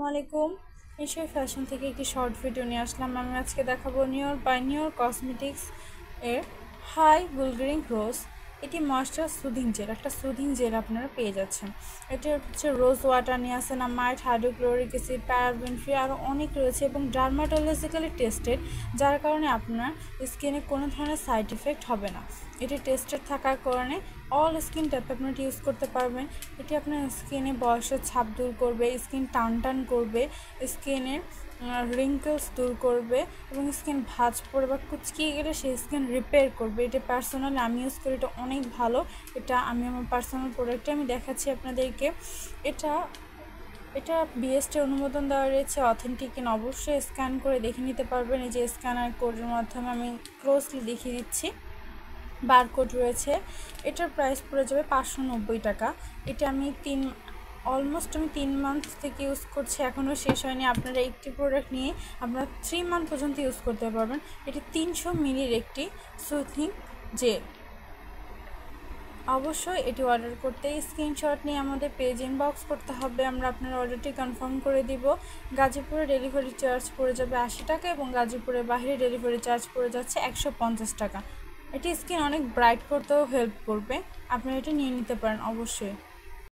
আসসালামু আলাইকুম। Asia fashion থেকে একটি শর্ট ভিডিও নিয়ে আসলাম। আমি আজকে দেখাবো নিউর কসমেটিক্স এর হাই বুলগারিং রোজ। এটি ময়েশ্চার সুদিং জেল, একটা সুদিং জেল আপনারা পেয়ে যাচ্ছেন। এটি হচ্ছে rose water, niacinamide, hydrochloric acid, paraben free আরও অনেক রয়েছে এবং ডার্মাটোলজিক্যালি টেস্টেড, যার কারণে আপনার স্কিনে কোনো ধরনের সাইড এফেক্ট হবে না। এটি টেস্টেড থাকার কারণে অল স্কিন টাইপ আপনারা ইউজ করতে পারবেন। এটি আপনার স্কিনে বয়সের ছাপ দূর করবে, স্কিন টান করবে, স্কিনের রিঙ্কেলস দূর করবে এবং স্কিন ভাঁজ পড়ে বা কুচকিয়ে গেলে সেই স্কিন রিপেয়ার করবে। এটা পার্সোনালি আমি ইউজ করি, এটা অনেক ভালো। এটা আমি আমার পার্সোনাল প্রোডাক্টে আমি দেখাচ্ছি আপনাদেরকে। এটা এটা বিএসটি অনুমোদন দেওয়া রয়েছে, অথেন্টিক কিনা অবশ্যই স্ক্যান করে দেখে নিতে পারবেন। এই যে স্ক্যানার কোডের মাধ্যমে আমি ক্লোজলি দেখিয়ে দিচ্ছি, বারকোড রয়েছে। এটার প্রাইস পড়ে যাবে 590 টাকা। এটা আমি অলমোস্ট 3 মান্থ থেকে ইউজ করছি, এখনও শেষ হয়নি। আপনারা একটি প্রোডাক্ট নিয়ে আপনারা 3 মান্থ পর্যন্ত ইউজ করতে পারবেন। এটি 300 মিলির একটি সুথিং জেল। অবশ্যই এটি অর্ডার করতে স্ক্রিনশট নিয়ে আমাদের পেজ ইনবক্স করতে হবে, আমরা আপনার অর্ডারটি কনফার্ম করে দিব। গাজীপুরে ডেলিভারি চার্জ পড়ে যাবে 80 টাকা এবং গাজীপুরের বাইরে ডেলিভারি চার্জ পড়ে যাচ্ছে 150 টাকা। এটি স্কিন অনেক ব্রাইট করতেও হেল্প করবে, আপনারা এটা নিয়ে নিতে পারেন অবশ্যই।